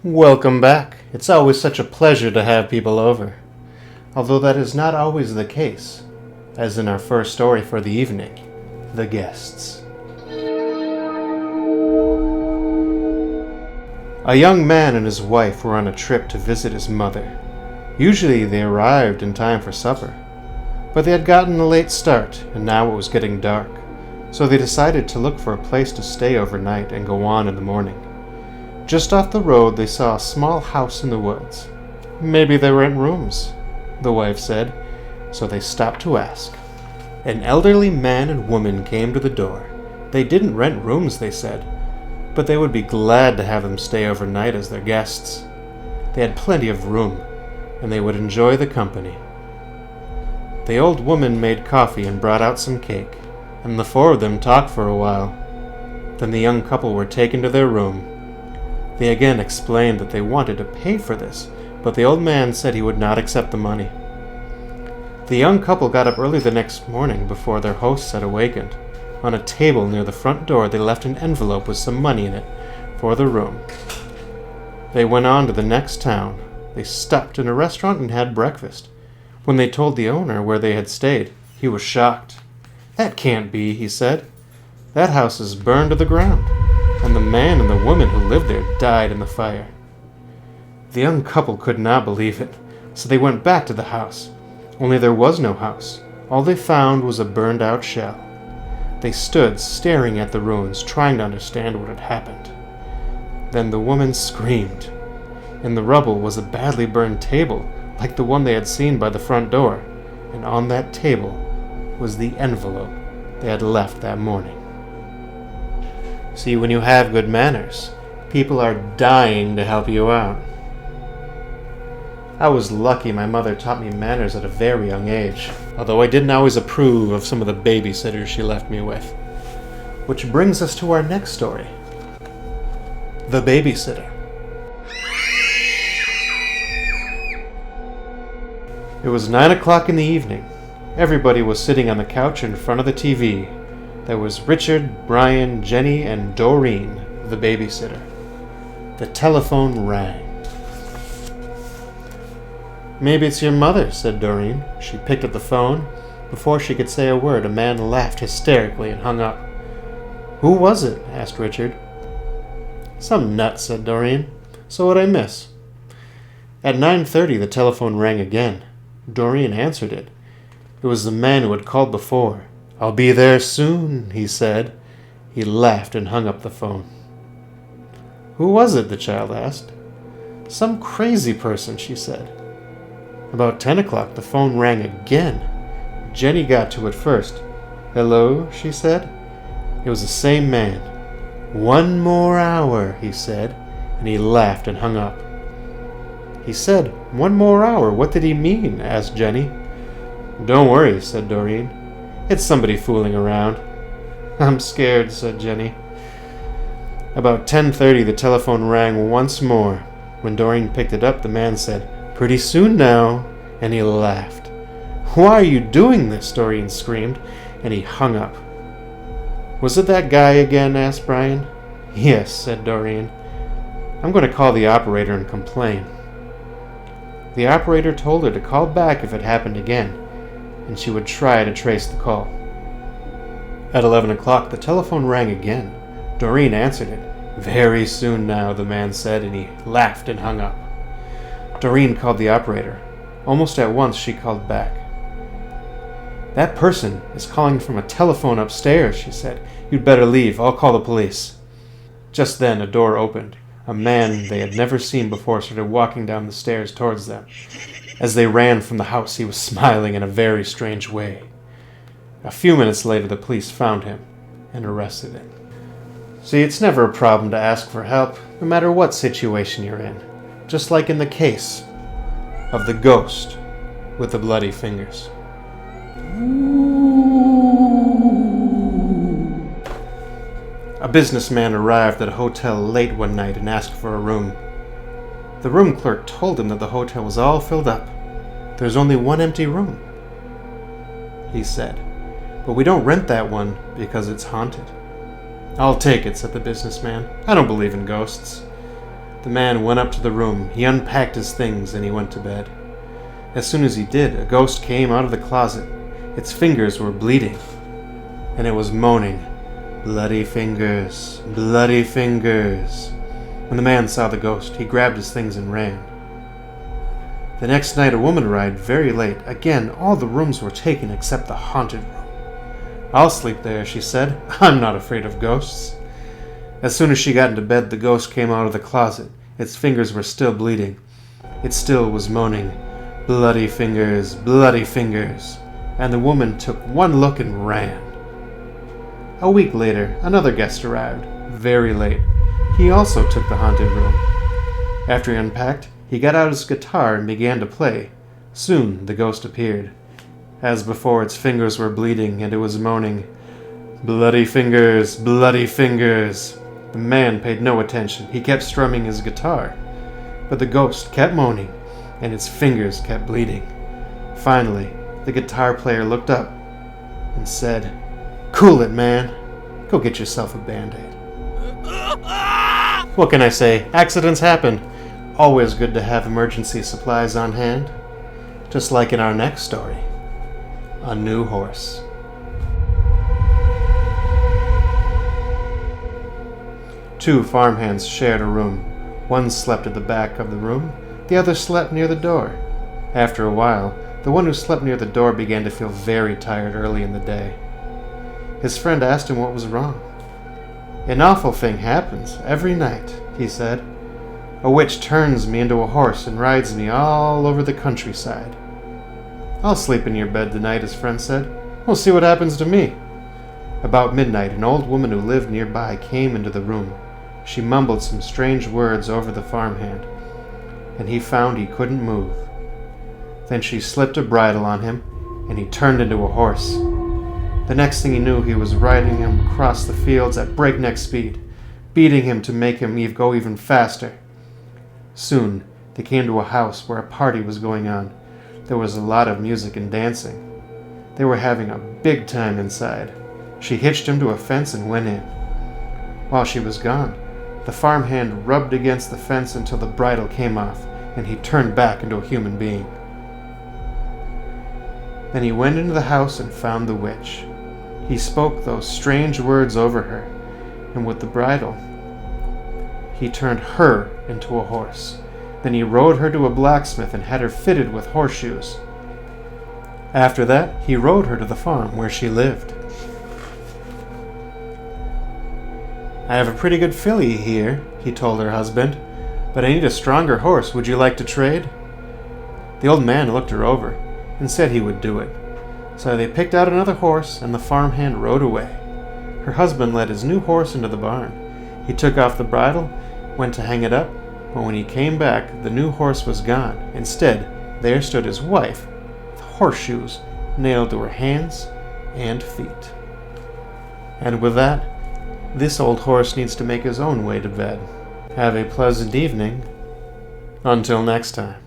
Welcome back. It's always such a pleasure to have people over. Although that is not always the case, as in our first story for the evening, The Guests. A young man and his wife were on a trip to visit his mother. Usually they arrived in time for supper, but they had gotten a late start and now it was getting dark, so they decided to look for a place to stay overnight and go on in the morning. Just off the road they saw a small house in the woods. Maybe they rent rooms, the wife said, so they stopped to ask. An elderly man and woman came to the door. They didn't rent rooms, they said, but they would be glad to have them stay overnight as their guests. They had plenty of room, and they would enjoy the company. The old woman made coffee and brought out some cake, and the four of them talked for a while. Then the young couple were taken to their room. They again explained that they wanted to pay for this, but the old man said he would not accept the money. The young couple got up early the next morning before their hosts had awakened. On a table near the front door they left an envelope with some money in it for the room. They went on to the next town. They stopped in a restaurant and had breakfast. When they told the owner where they had stayed, he was shocked. "That can't be," he said. "That house is burned to the ground, and the man and the woman who lived there died in the fire." The young couple could not believe it, so they went back to the house. Only there was no house. All they found was a burned-out shell. They stood staring at the ruins, trying to understand what had happened. Then the woman screamed. In the rubble was a badly burned table, like the one they had seen by the front door, and on that table was the envelope they had left that morning. See, when you have good manners, people are dying to help you out. I was lucky my mother taught me manners at a very young age, although I didn't always approve of some of the babysitters she left me with. Which brings us to our next story. The Babysitter. It was 9 o'clock in the evening. Everybody was sitting on the couch in front of the TV. There was Richard, Brian, Jenny, and Doreen, the babysitter. The telephone rang. "Maybe it's your mother," said Doreen. She picked up the phone. Before she could say a word, a man laughed hysterically and hung up. "Who was it?" asked Richard. "Some nut," said Doreen. "So what'd I miss?" At 9:30 the telephone rang again. Doreen answered it. It was the man who had called before. "I'll be there soon," he said. He laughed and hung up the phone. "Who was it?" the child asked. "Some crazy person," she said. About 10 o'clock the phone rang again. Jenny got to it first. "Hello," she said. It was the same man. "One more hour," he said, and he laughed and hung up. He said, "1 more hour. What did he mean?" asked Jenny. "Don't worry," said Doreen. "It's somebody fooling around." "I'm scared," said Jenny. About 10:30 the telephone rang once more. When Doreen picked it up, the man said, "Pretty soon now," and he laughed. "Why are you doing this?" Doreen screamed, and he hung up. "Was it that guy again?" asked Brian. "Yes," said Doreen. "I'm going to call the operator and complain." The operator told her to call back if it happened again, and she would try to trace the call. At 11 o'clock the telephone rang again. Doreen answered it. "Very soon now," the man said, and he laughed and hung up. Doreen called the operator. Almost at once she called back. "That person is calling from a telephone upstairs," she said. "You'd better leave. I'll call the police." Just then a door opened. A man they had never seen before started walking down the stairs towards them. As they ran from the house, he was smiling in a very strange way. A few minutes later the police found him and arrested him. See, it's never a problem to ask for help, no matter what situation you're in. Just like in the case of the ghost with the bloody fingers. A businessman arrived at a hotel late one night and asked for a room. The room clerk told him that the hotel was all filled up. "There's only one empty room," he said, "but we don't rent that one because it's haunted." "I'll take it," said the businessman. "I don't believe in ghosts." The man went up to the room, he unpacked his things, and he went to bed. As soon as he did, a ghost came out of the closet. Its fingers were bleeding, and it was moaning, "Bloody fingers, bloody fingers." When the man saw the ghost, he grabbed his things and ran. The next night, a woman arrived very late. Again, all the rooms were taken except the haunted room. "I'll sleep there," she said. "I'm not afraid of ghosts." As soon as she got into bed, the ghost came out of the closet. Its fingers were still bleeding. It still was moaning, "Bloody fingers, bloody fingers." And the woman took one look and ran. A week later, another guest arrived, very late. He also took the haunted room. After he unpacked, he got out his guitar and began to play. Soon the ghost appeared. As before, its fingers were bleeding, and it was moaning, "Bloody fingers, bloody fingers." The man paid no attention. He kept strumming his guitar. But the ghost kept moaning, and its fingers kept bleeding. Finally, the guitar player looked up and said, "Cool it, man. Go get yourself a Band-Aid." What can I say? Accidents happen. Always good to have emergency supplies on hand. Just like in our next story, A New Horse. Two farmhands shared a room. One slept at the back of the room, the other slept near the door. After a while, the one who slept near the door began to feel very tired early in the day. His friend asked him what was wrong. "An awful thing happens every night," he said. "A witch turns me into a horse and rides me all over the countryside." "I'll sleep in your bed tonight," his friend said. "We'll see what happens to me." About midnight, an old woman who lived nearby came into the room. She mumbled some strange words over the farmhand, and he found he couldn't move. Then she slipped a bridle on him, and he turned into a horse. The next thing he knew, he was riding him across the fields at breakneck speed, beating him to make him go even faster. Soon, they came to a house where a party was going on. There was a lot of music and dancing. They were having a big time inside. She hitched him to a fence and went in. While she was gone, the farmhand rubbed against the fence until the bridle came off, and he turned back into a human being. Then he went into the house and found the witch. He spoke those strange words over her, and with the bridle, he turned her into a horse. Then he rode her to a blacksmith and had her fitted with horseshoes. After that, he rode her to the farm where she lived. "I have a pretty good filly here," he told her husband, "but I need a stronger horse. Would you like to trade?" The old man looked her over and said he would do it. So they picked out another horse, and the farmhand rode away. Her husband led his new horse into the barn. He took off the bridle, went to hang it up, but when he came back, the new horse was gone. Instead, there stood his wife, with horseshoes nailed to her hands and feet. And with that, this old horse needs to make his own way to bed. Have a pleasant evening. Until next time.